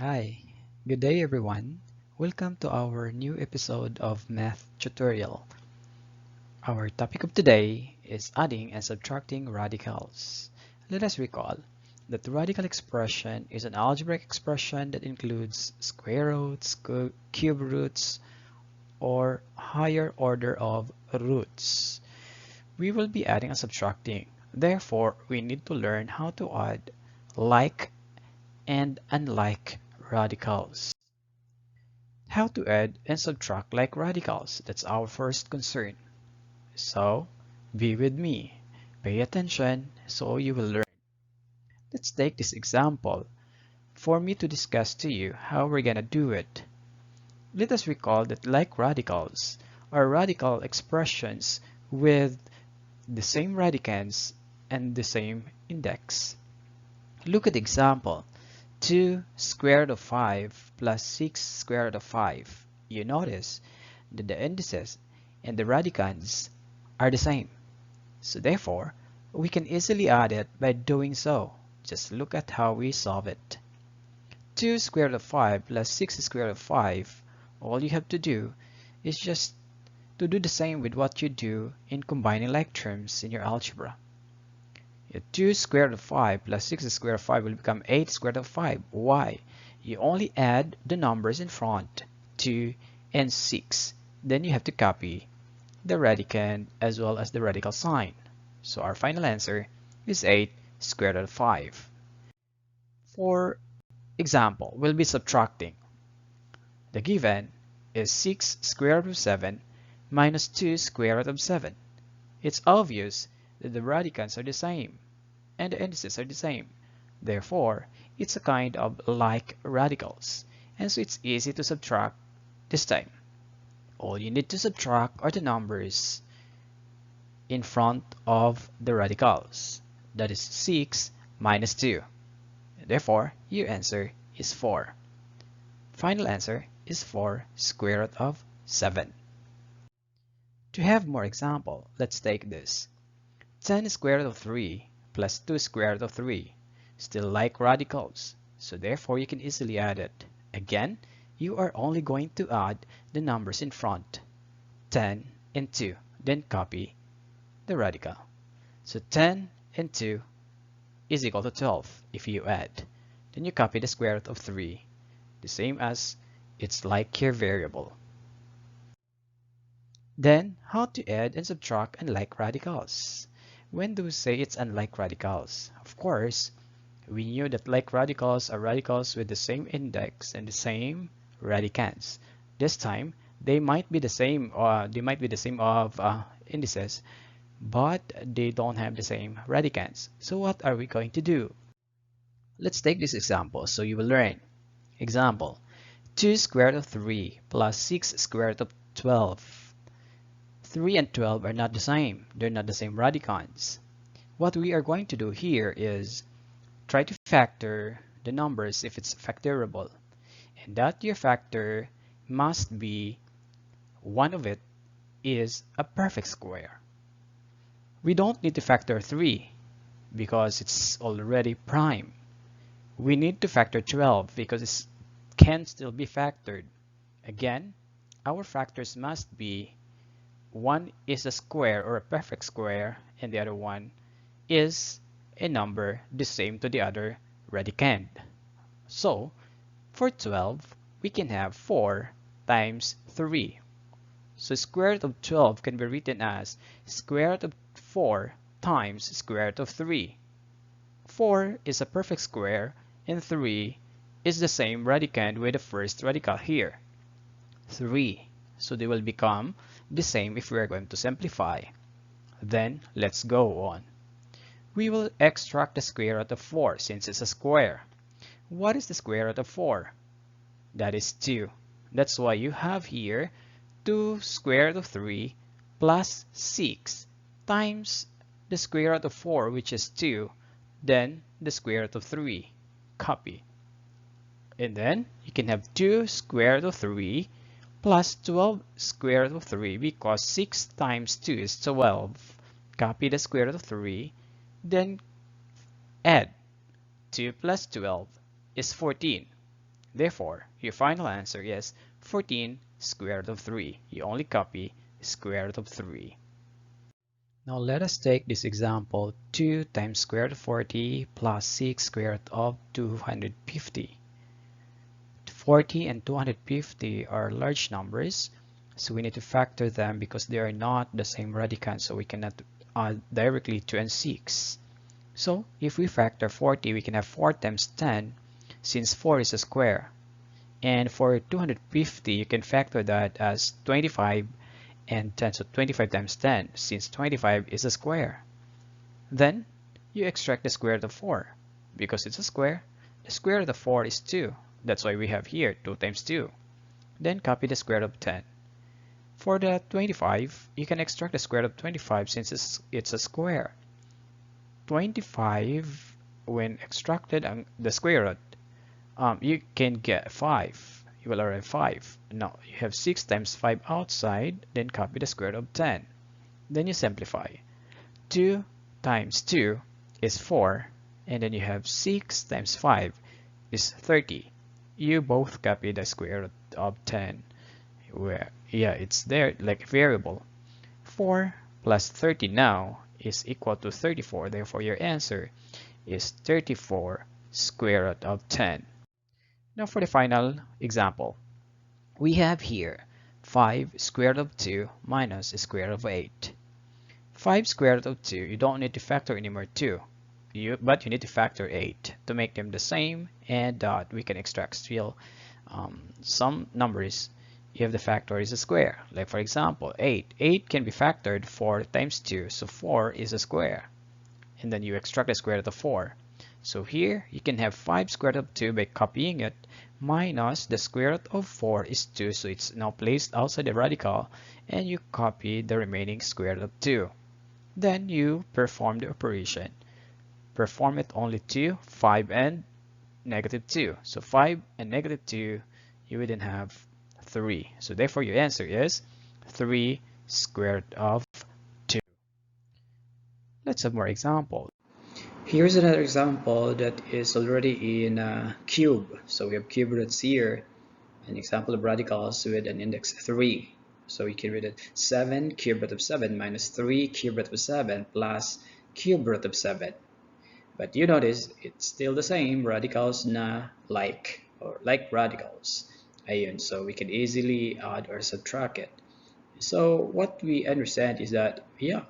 Hi, good day everyone. Welcome to our new episode of Math Tutorial. Our topic of today is adding and subtracting radicals. Let us recall that the radical expression is an algebraic expression that includes square roots, cube roots, or higher order of roots. We will be adding and subtracting. Therefore, we need to learn how to add like and unlike radicals. How to add and subtract like radicals, that's our first concern. So, be with me. Pay attention so you will learn. Let's take this example for me to discuss to you how we're gonna do it. Let us recall that like radicals are radical expressions with the same radicands and the same index. Look at the example. 2 square root of 5 plus 6 square root of 5. You notice that the indices and the radicands are the same. So therefore, we can easily add it by doing so. Just look at how we solve it. 2 square root of 5 plus 6 square root of 5. All you have to do is just to do the same with what you do in combining like terms in your algebra. 2 square root of 5 plus 6 square root of 5 will become 8 square root of 5. Why? You only add the numbers in front, 2 and 6. Then you have to copy the radicand as well as the radical sign. So our final answer is 8 square root of 5. For example, we'll be subtracting. The given is 6 square root of 7 minus 2 square root of 7. It's obvious that the radicands are the same and the indices are the same. Therefore, it's a kind of like radicals, and so it's easy to subtract this time. All you need to subtract are the numbers in front of the radicals. That is 6 minus 2. Therefore, your answer is 4. Final answer is 4 square root of 7. To have more example, let's take this. 10 square root of 3 plus 2 square root of 3. Still like radicals, so therefore you can easily add it. Again, you are only going to add the numbers in front, 10 and 2, then copy the radical. So 10 and 2 is equal to 12 if you add. Then you copy the square root of 3, the same as its like here variable. Then, how to add and subtract unlike radicals? When do we say it's unlike radicals? Of course, we knew that like radicals are radicals with the same index and the same radicands. This time, they might be the same of indices, but they don't have the same radicands. So what are we going to do? Let's take this example so you will learn. Example, 2 square root of 3 plus 6 square root of 12. 3 and 12 are not the same. They're not the same radicands. What we are going to do here is try to factor the numbers if it's factorable. And that your factor must be one of it is a perfect square. We don't need to factor 3 because it's already prime. We need to factor 12 because it can still be factored. Again, our factors must be one is a square or a perfect square and the other one is a number the same to the other radicand. So for 12 we can have 4 times 3. So square root of 12 can be written as square root of 4 times square root of 3. 4 is a perfect square and 3 is the same radicand with the first radical here, 3. So they will become the same if we are going to simplify. Then let's go on. We will extract the square root of 4 since it's a square. What is the square root of 4? That is 2. That's why you have here 2 square root of 3 plus 6 times the square root of 4, which is 2, then the square root of 3. Copy. And then you can have 2 square root of 3 plus 12 square root of 3 because 6 times 2 is 12. Copy the square root of 3, then add 2 plus 12 is 14. Therefore, your final answer is 14 square root of 3. You only copy square root of 3. Now let us take this example, 2 times square root of 40 plus 6 square root of 250. 40 and 250 are large numbers, so we need to factor them because they are not the same radicand, so we cannot add directly 2 and 6. So if we factor 40, we can have 4 times 10, since 4 is a square. And for 250, you can factor that as 25 and 10, so 25 times 10, since 25 is a square. Then you extract the square root of 4. Because it's a square, the square root of 4 is 2. That's why we have here 2 times 2. Then copy the square root of 10. For the 25, you can extract the square root of 25 since it's a square. 25, when extracted the square root, you can get 5. You will arrive 5. Now you have 6 times 5 outside, then copy the square root of 10. Then you simplify. 2 times 2 is 4, and then you have 6 times 5 is 30. You both copy the square root of 10. Where, yeah, it's there like variable. 4 plus 30 now is equal to 34. Therefore, your answer is 34 square root of 10. Now for the final example, we have here 5 square root of 2 minus square root of 8. 5 square root of 2, you don't need to factor anymore 2, but you need to factor 8 to make them the same, and we can extract still some numbers if the factor is a square. Like for example, 8. 8 can be factored 4 times 2, so 4 is a square. And then you extract the square root of 4. So here, you can have 5 square root of 2 by copying it, minus the square root of 4 is 2, so it's now placed outside the radical, and you copy the remaining square root of 2. Then you perform the operation. Perform it only to 5 and negative 2. So 5 and negative 2, you would then have 3. So therefore, your answer is 3 square root of 2. Let's have more examples. Here's another example that is already in a cube. So we have cube roots here, an example of radicals with an index 3. So we can read it 7 cube root of 7 minus 3 cube root of 7 plus cube root of 7. But you notice it's still the same, radicals na like, or like radicals. Ayun, so we can easily add or subtract it. So what we understand is that, yeah,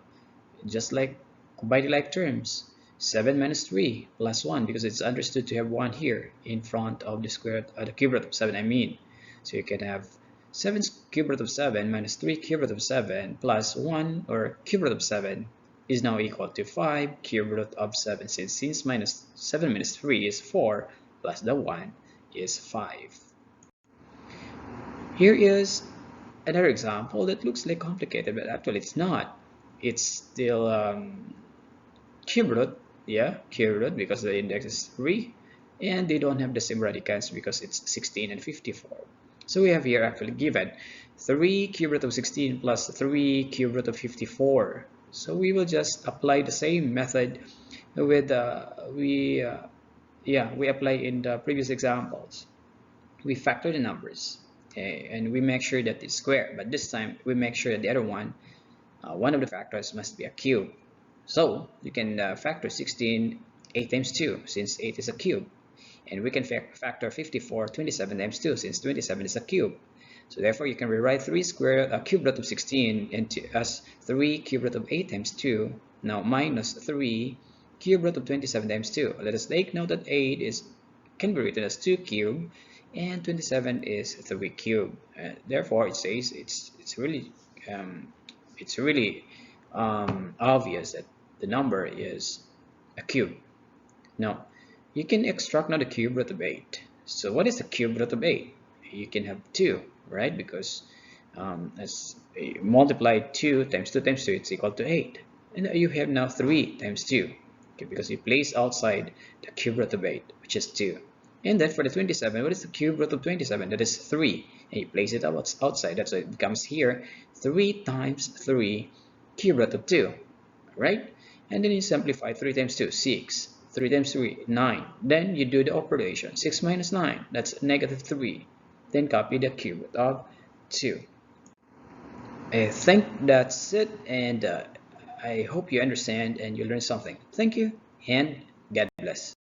just like combining like terms, 7 minus 3 plus 1, because it's understood to have 1 here in front of the square, the cube root of 7, I mean. So you can have 7 cube root of 7 minus 3 cube root of 7 plus 1, or cube root of 7, is now equal to 5 cube root of 7, since 7 minus 3 is 4, plus the 1 is 5. Here is another example that looks like complicated, but actually it's not. It's still cube root, yeah, cube root, because the index is 3, and they don't have the same radicands because it's 16 and 54. So we have here actually given 3 cube root of 16 plus 3 cube root of 54. So we will just apply the same method with we apply in the previous examples. We factor the numbers, okay, and we make sure that it's square, but this time we make sure that the other one of the factors must be a cube. So you can factor 16 8 times 2, since 8 is a cube, and we can factor 54 27 times 2, since 27 is a cube. So therefore you can rewrite 3 cube root of 16 into as 3 cube root of 8 times 2, now minus 3 cube root of 27 times 2. Let us take note that 8 can be written as 2 cube, and 27 is 3 cube. Therefore it says it's really obvious that the number is a cube. Now you can extract now the cube root of 8. So what is the cube root of 8? You can have 2, right? Because as you multiply 2 times 2 times 2, it's equal to 8. And you have now 3 times 2, okay, because you place outside the cube root of 8, which is 2. And then for the 27, what is the cube root of 27? That is 3. And you place it outside. That's why it becomes here 3 times 3 cube root of 2, right? And then you simplify 3 times 2, 6. 3 times 3, 9. Then you do the operation. 6 minus 9, that's negative 3. Then copy the cube root of 2. I think that's it, and I hope you understand and you learn something. Thank you, and God bless.